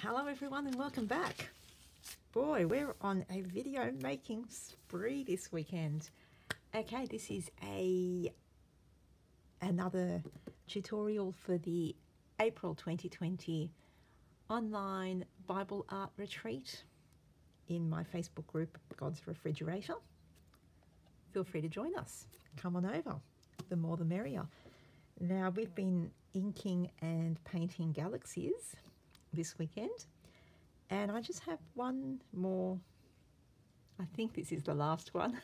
Hello everyone and welcome back. Boy, we're on a video making spree this weekend. Okay, this is another tutorial for the April 2020 online Bible art retreat in my Facebook group, God's Refrigerator. Feel free to join us. Come on over. The more the merrier. Now, we've been inking and painting galaxies this weekend, and I just have one more. I think this is the last one.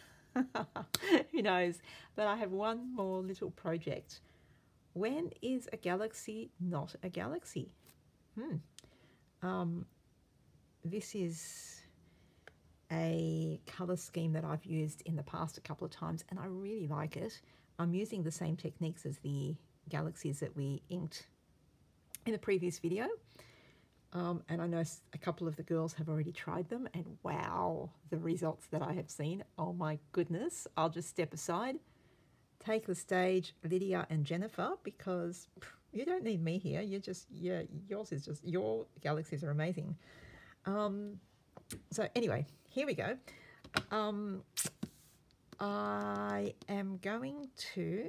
Who knows? But I have one more little project. When is a galaxy not a galaxy? This is a color scheme that I've used in the past a couple of times, and I really like it. I'm using the same techniques as the galaxies that we inked in the previous video. And I know a couple of the girls have already tried them, and wow, the results that I have seen. Oh my goodness. I'll just step aside, take the stage, Lydia and Jennifer, because you don't need me here. You're just, yeah, yours is just, your galaxies are amazing. So anyway, here we go. I am going to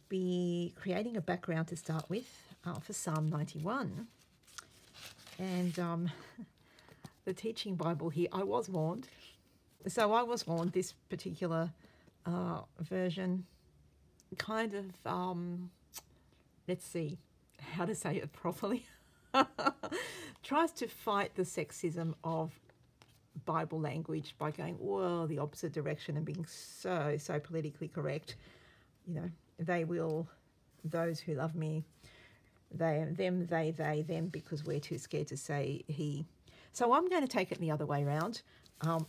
be creating a background to start with for Psalm 91. And the teaching Bible here, I was warned. So I was warned this particular version kind of, let's see how to say it properly, tries to fight the sexism of Bible language by going, well, the opposite direction and being so politically correct. You know, they will, those who love me, they, them, they, them, because we're too scared to say he. So I'm going to take it the other way around,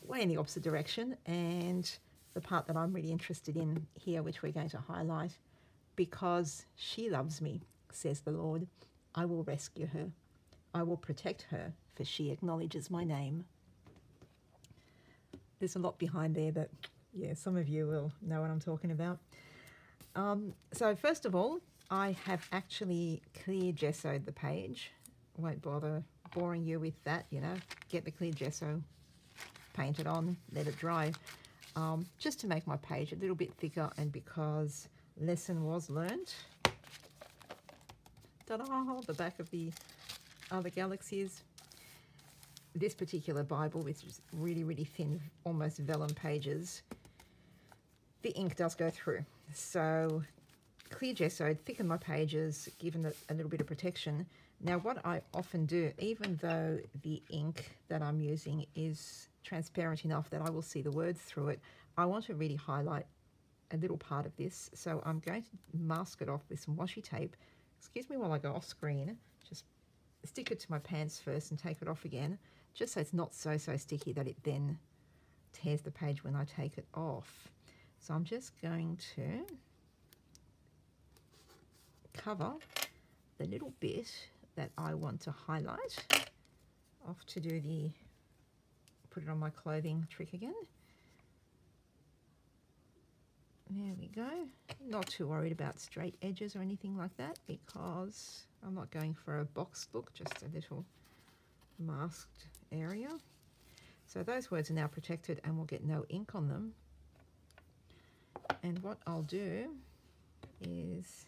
way in the opposite direction, and the part that I'm really interested in here, which we're going to highlight, because she loves me, says the Lord, I will rescue her. I will protect her, for she acknowledges my name. There's a lot behind there, but yeah, some of you will know what I'm talking about. So first of all, I have actually clear gessoed the page. Won't bother boring you with that, you know. Get the clear gesso, paint it on, let it dry. Just to make my page a little bit thicker, and because lesson was learnt. Ta-da! The back of the other galaxies. This particular Bible, which is really thin, almost vellum pages, the ink does go through. So clear gessoed, thicken my pages, given it a little bit of protection. Now what I often do, even though the ink that I'm using is transparent enough that I will see the words through it, I want to really highlight a little part of this. So I'm going to mask it off with some washi tape. Excuse me while I go off screen. Just stick it to my pants first and take it off again, just so it's not so sticky that it then tears the page when I take it off. So I'm just going to cover the little bit that I want to highlight. Off to do the put it on my clothing trick again. There we go. Not too worried about straight edges or anything like that, because I'm not going for a box look, just a little masked area. So those words are now protected and will get no ink on them. And what I'll do is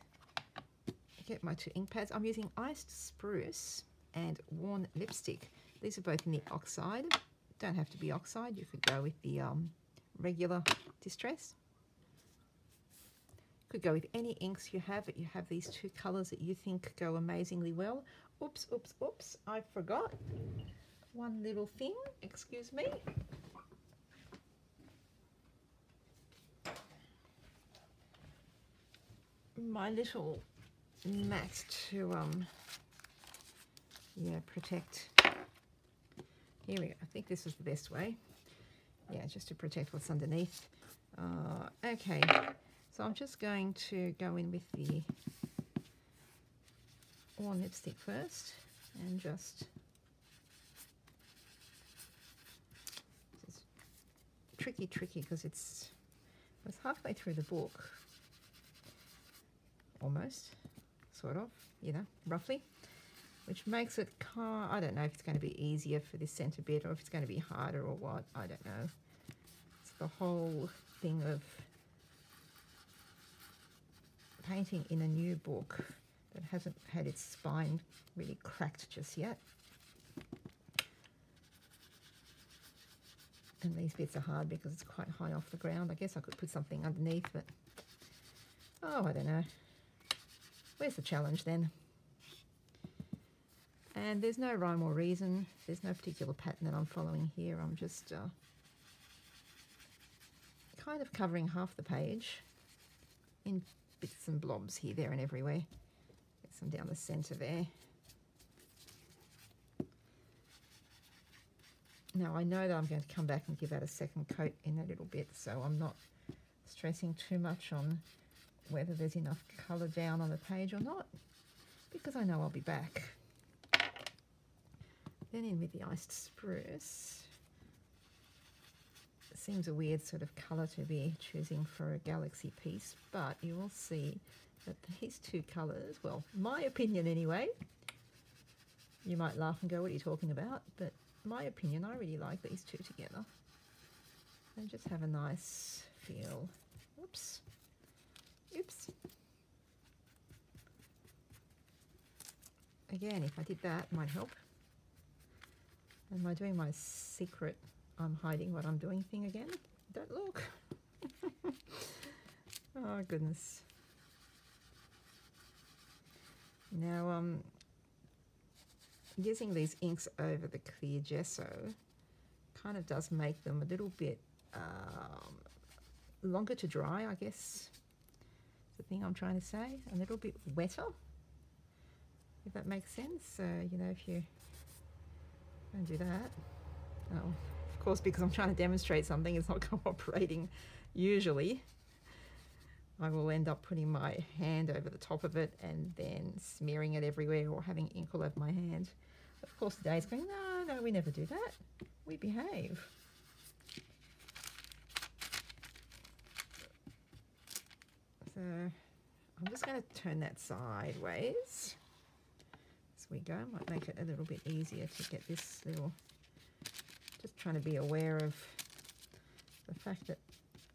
get my two ink pads. I'm using iced spruce and worn lipstick. These are both in the oxide. Don't have to be oxide. You could go with the regular distress. Could go with any inks you have, but you have these two colors that you think go amazingly well. Oops, I forgot one little thing. Excuse me. My little mat to protect. Here we go. I think this is the best way. Yeah, just to protect what's underneath. Okay, so I'm just going to go in with the worn lipstick first, and just it's tricky because it's halfway through the book. Almost, sort of, you know, roughly. which makes it I don't know if it's going to be easier for this centre bit or if it's going to be harder or what. I don't know. It's the whole thing of painting in a new book that hasn't had its spine really cracked just yet. And these bits are hard because it's quite high off the ground. I guess I could put something underneath, but oh, I don't know. Where's the challenge then? And there's no rhyme or reason. There's no particular pattern that I'm following here. I'm just kind of covering half the page in bits and blobs here, there and everywhere. Get some down the centre there. Now I know that I'm going to come back and give that a second coat in a little bit, so I'm not stressing too much on whether there's enough colour down on the page or not, because I know I'll be back. Then in with the iced spruce. It seems a weird sort of colour to be choosing for a galaxy piece, but you will see that these two colours, well, my opinion anyway, you might laugh and go, what are you talking about? But my opinion, I really like these two together. They just have a nice feel. Oops. Oops. Again, if I did that, it might help. Am I doing my secret I'm hiding what I'm doing thing again? Don't look. Oh, goodness. Now, using these inks over the clear gesso kind of does make them a little bit longer to dry, I guess. The thing I'm trying to say, a little bit wetter, if that makes sense. So, you know, if you don't do that, oh, of course, because I'm trying to demonstrate something, it's not cooperating usually. I will end up putting my hand over the top of it and then smearing it everywhere or having ink all over my hand. Of course, today's going, no, no, we never do that. We behave. So I'm just going to turn that sideways as we go. Might make it a little bit easier to get this little, just trying to be aware of the fact that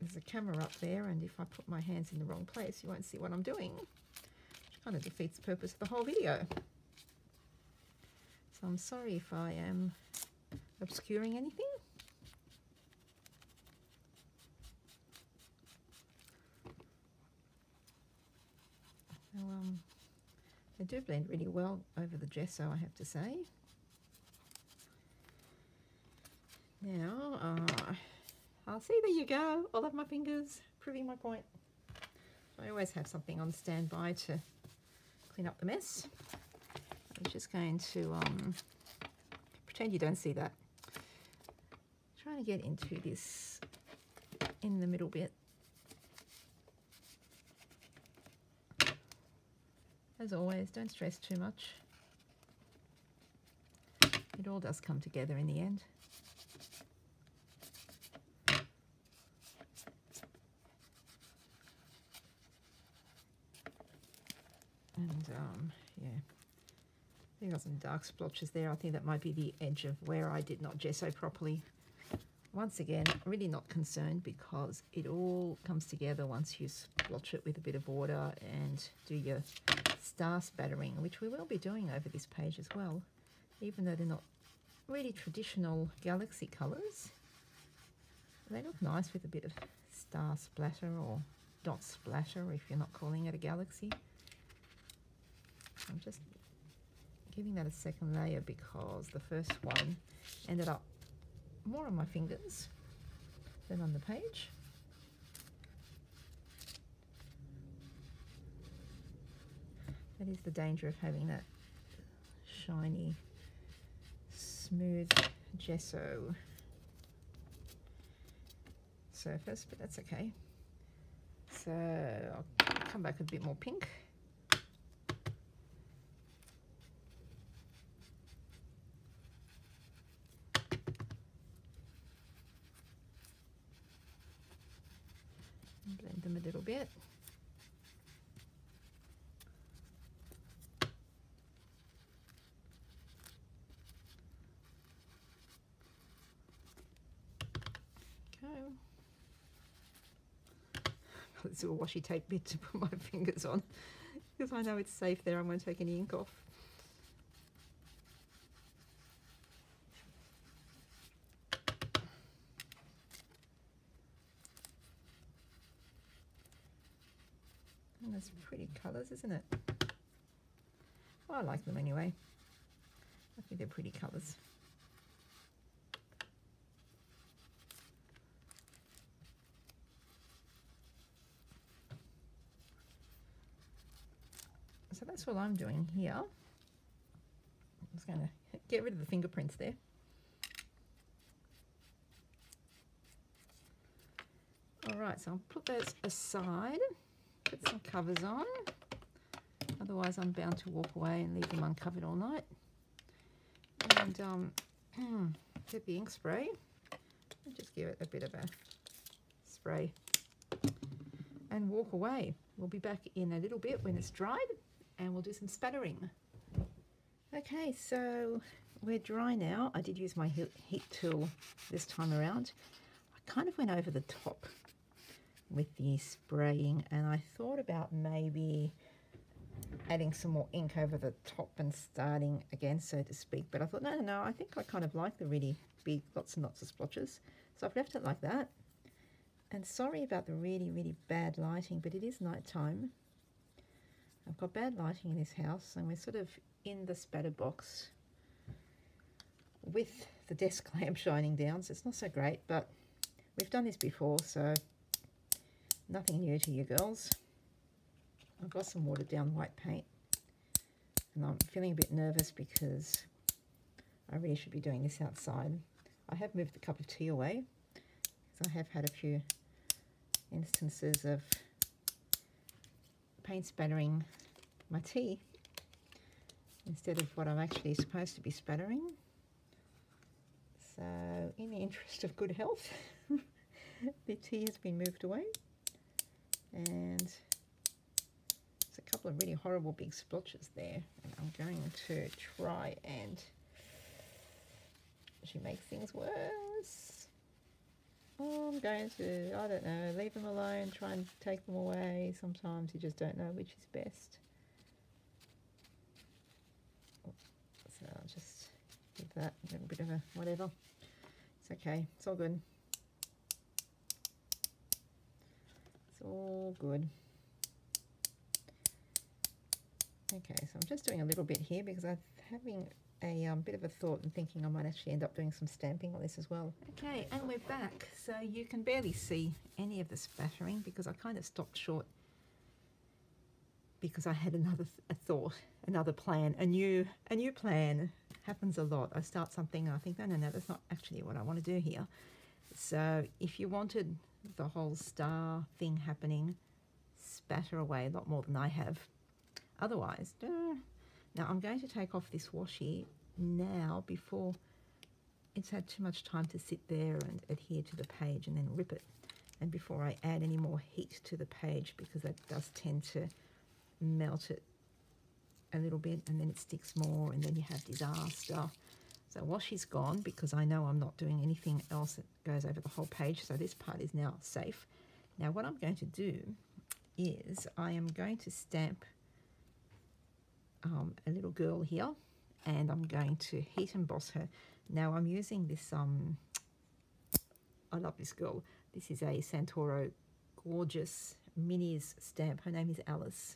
there's a camera up there, and if I put my hands in the wrong place, you won't see what I'm doing, which kind of defeats the purpose of the whole video. So I'm sorry if I am obscuring anything. So, they do blend really well over the gesso, I have to say. Now, I'll see, there you go, all of my fingers, proving my point. I always have something on standby to clean up the mess. I'm just going to pretend you don't see that. Trying to get into this in the middle bit. As always, don't stress too much. It all does come together in the end. And yeah, there got some dark splotches there. I think that might be the edge of where I did not gesso properly. Once again, really not concerned because it all comes together once you splotch it with a bit of water and do your star spattering, which we will be doing over this page as well, even though they're not really traditional galaxy colours. They look nice with a bit of star splatter or dot splatter if you're not calling it a galaxy. I'm just giving that a second layer because the first one ended up more on my fingers than on the page. That is the danger of having that shiny, smooth gesso surface, but that's okay. So I'll come back with a bit more pink. Blend them a little bit. got this little washi tape bit to put my fingers on because I know it's safe there. I won't take any ink off. And there's pretty colours, isn't it? Well, I like them anyway. I think they're pretty colours. So that's what I'm doing here. I'm just going to get rid of the fingerprints there. All right, so I'll put those aside, put some covers on. Otherwise, I'm bound to walk away and leave them uncovered all night. And get the ink spray and just give it a bit of a spray and walk away. We'll be back in a little bit when it's dried and we'll do some spattering. Okay, so we're dry now. I did use my heat tool this time around. I kind of went over the top with the spraying and I thought about maybe adding some more ink over the top and starting again, so to speak, but I thought no, I think I kind of like the really big lots and lots of splotches, so I've left it like that. And sorry about the really bad lighting, but it is night time. I've got bad lighting in this house and we're sort of in the spatter box with the desk lamp shining down, so it's not so great, but we've done this before, so nothing new to you girls. I've got some watered down white paint and I'm feeling a bit nervous because I really should be doing this outside. I have moved the cup of tea away because I have had a few instances of paint spattering my tea instead of what I'm actually supposed to be spattering. So in the interest of good health, the tea has been moved away and a couple of really horrible big splotches there, and I'm going to try and actually make things worse. I'm going to, I don't know, leave them alone, try and take them away. Sometimes you just don't know which is best. So I'll just give that a little bit of a whatever. It's okay, it's all good. It's all good. Okay, so I'm just doing a little bit here because I'm having a bit of a thought and thinking I might actually end up doing some stamping on this as well. Okay, and we're back. So you can barely see any of the spattering because I kind of stopped short because I had another thought, another plan, a new plan. Happens a lot. I start something and I think, no, that's not actually what I want to do here. So if you wanted the whole star thing happening, spatter away a lot more than I have. Otherwise, now I'm going to take off this washi now before it's had too much time to sit there and adhere to the page, and then rip it. And before I add any more heat to the page, because that does tend to melt it a little bit and then it sticks more and then you have disaster. So washi's gone because I know I'm not doing anything else that goes over the whole page. So this part is now safe. Now what I'm going to do is I am going to stamp a little girl here, and I'm going to heat emboss her. Now I'm using this, I love this girl. This is a Santoro Gorgeous Minis stamp. Her name is Alice.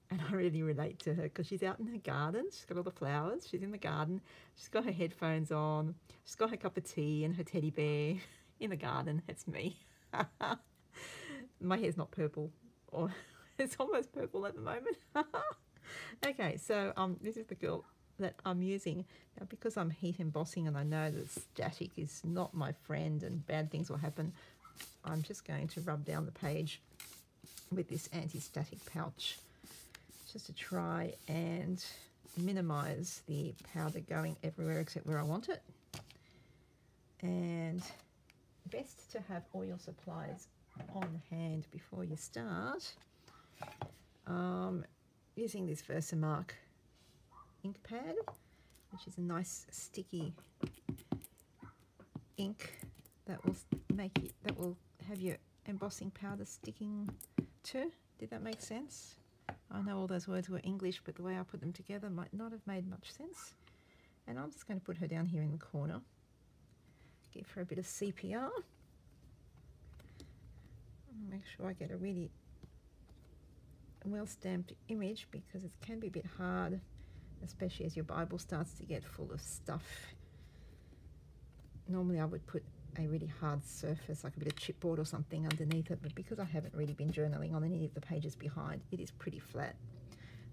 And I really relate to her because she's out in her garden. She's got all the flowers. She's in the garden. She's got her headphones on. She's got her cup of tea and her teddy bear in the garden. It's me. My hair's not purple, or it's almost purple at the moment. Okay, so this is the girl that I'm using. Now, because I'm heat embossing and I know that static is not my friend and bad things will happen, I'm just going to rub down the page with this anti-static pouch just to try and minimize the powder going everywhere except where I want it. And best to have all your supplies on hand before you start. Using this Versamark ink pad, which is a nice sticky ink that will make it, that will have your embossing powder sticking to. Did that make sense? I know all those words were English, but the way I put them together might not have made much sense. And I'm just going to put her down here in the corner. Give her a bit of CPR. Make sure I get a really well-stamped image, because it can be a bit hard, especially as your Bible starts to get full of stuff. Normally I would put a really hard surface, like a bit of chipboard or something underneath it, but because I haven't really been journaling on any of the pages behind, it is pretty flat.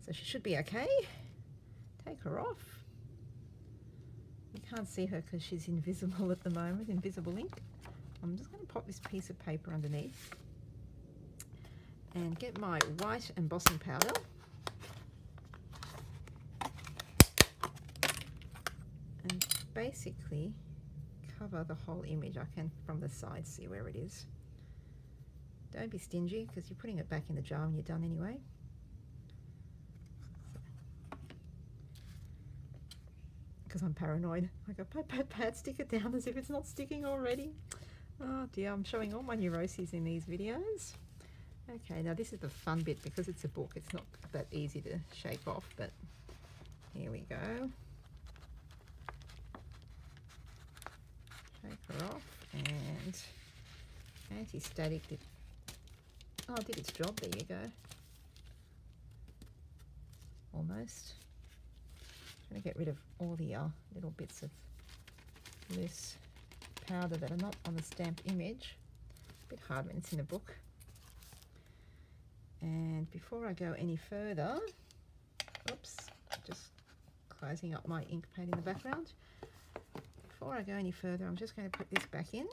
So she should be okay. Take her off. You can't see her because she's invisible at the moment, invisible ink. I'm just going to pop this piece of paper underneath and get my white embossing powder. And basically cover the whole image. I can from the side see where it is. Don't be stingy, because you're putting it back in the jar when you're done anyway. Because I'm paranoid. I go, pat, stick it down as if it's not sticking already. Oh dear, I'm showing all my neuroses in these videos. Okay, now this is the fun bit, because it's a book. It's not that easy to shake off, but here we go. Take her off, and anti-static did its job. There you go. Almost. I'm going to get rid of all the little bits of loose powder that are not on the stamped image. A bit hard when it's in a book. And before I go any further, oops, just closing up my ink pad in the background. Before I go any further, I'm just going to put this back into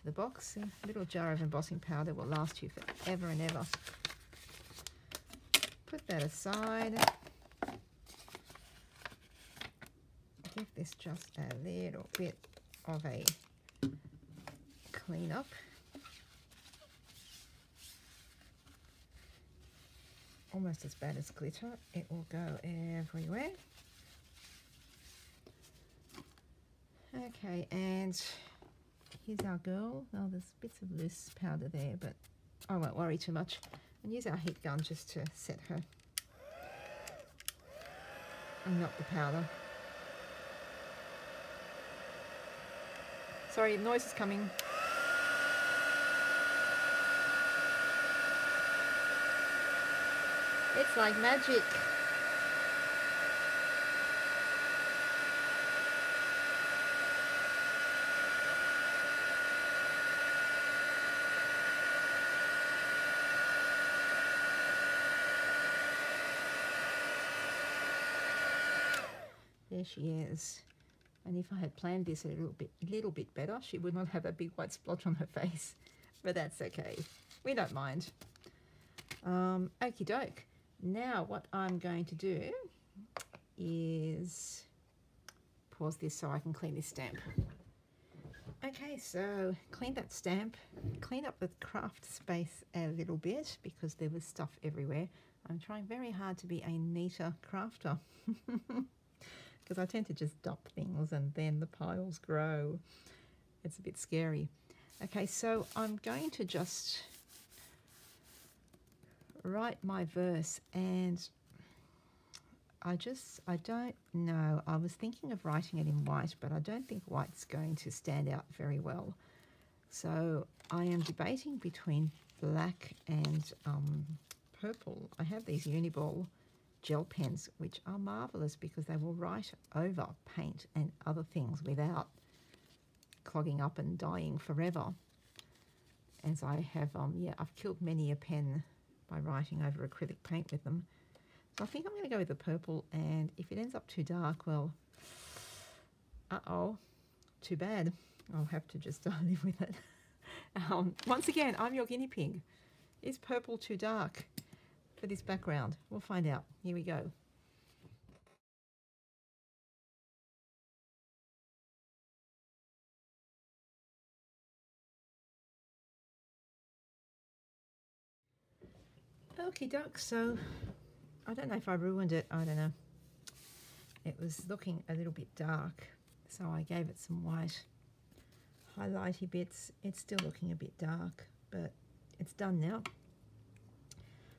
the box. A little jar of embossing powder will last you forever and ever. Put that aside. Give this just a little bit of a clean up. Almost as bad as glitter. It will go everywhere. Okay, and here's our girl. Oh, there's bits of loose powder there, but I won't worry too much. And use our heat gun just to set her. And not the powder. Sorry, noise is coming. It's like magic. There she is. And if I had planned this a little bit better, she would not have a big white splotch on her face. But that's okay. We don't mind. Okie doke. Now what I'm going to do is pause this so I can clean this stamp. Okay, so clean that stamp. Clean up the craft space a little bit because there was stuff everywhere. I'm trying very hard to be a neater crafter. Because I tend to just dump things and then the piles grow. It's a bit scary. Okay, so I'm going to just write my verse, and I don't know. I was thinking of writing it in white, but I don't think white's going to stand out very well. So I am debating between black and purple. I have these Uniball gel pens, which are marvelous because they will write over paint and other things without clogging up and dying forever. As I have, I've killed many a pen by writing over acrylic paint with them. So I think I'm going to go with the purple, and if it ends up too dark, well, too bad. I'll have to just live with it. Once again, I'm your guinea pig. Is purple too dark for this background? We'll find out. Here we go. Okie doke, so I don't know if I ruined it. I don't know. It was looking a little bit dark, so I gave it some white highlighty bits. It's still looking a bit dark, but it's done now.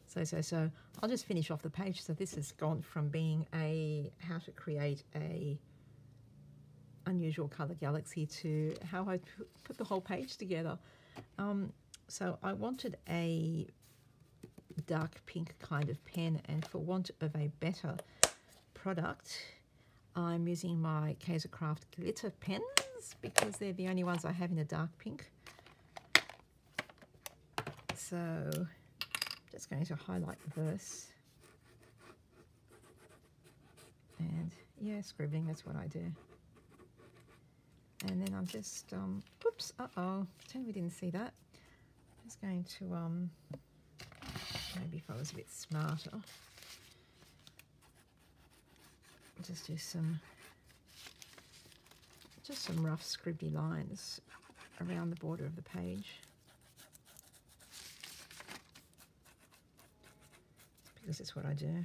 So I'll just finish off the page. So this has gone from being a how to create a unusual color galaxy to how I put the whole page together. So I wanted a dark pink kind of pen, and for want of a better product, I'm using my Kaisercraft glitter pens because they're the only ones I have in a dark pink. So just going to highlight the verse, and yeah, scribbling, that's what I do. And then I'm just oops, pretend we didn't see that. I'm just going to maybe if I was a bit smarter, just do some rough scribbly lines around the border of the page, because it's what I do.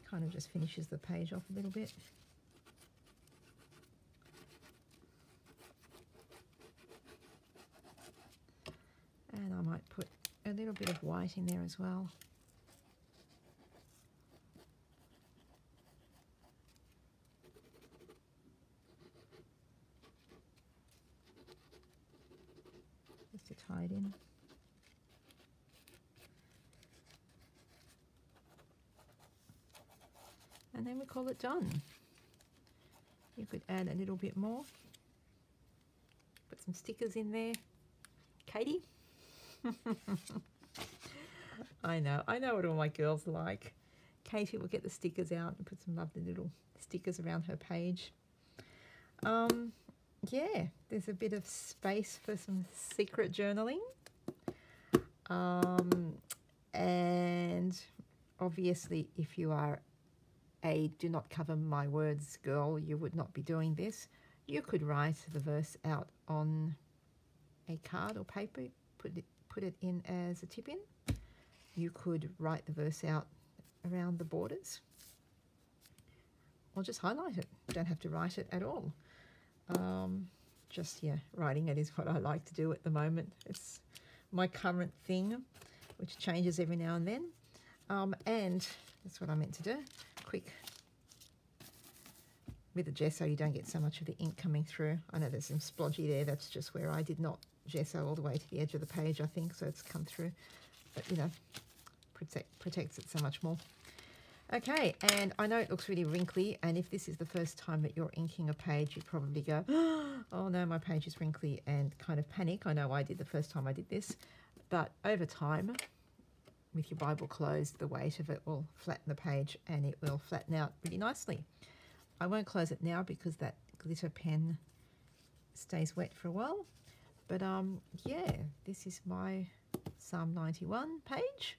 Kind of just finishes the page off a little bit. And I might put a little bit of white in there as well. Just to tie it in. And then we call it done. You could add a little bit more. Put some stickers in there. Katie? I know what all my girls like. Katie will get the stickers out and put some lovely little stickers around her page. Yeah, there's a bit of space for some secret journaling. And obviously, if you are a do not cover my words girl, you would not be doing this. You could write the verse out on a card or paper, put it in as a tip-in. You could write the verse out around the borders, or just highlight it. You don't have to write it at all. Just, yeah, writing it is what I like to do at the moment. It's my current thing, which changes every now and then. And that's what I meant to do. Quick. With the gesso, you don't get so much of the ink coming through. I know there's some splodgy there. That's just where I did not gesso all the way to the edge of the page, I think, so it's come through. But, you know, protects it so much more. Okay, and I know it looks really wrinkly, and if this is the first time that you're inking a page, you probably go, oh no, my page is wrinkly, and kind of panic. I know I did the first time I did this, but over time, with your Bible closed, the weight of it will flatten the page, and it will flatten out really nicely. I won't close it now because that glitter pen stays wet for a while, but yeah, this is my Psalm 91 page.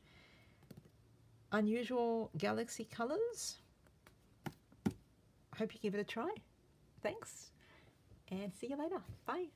Unusual galaxy colours. Hope you give it a try. Thanks, and see you later. Bye.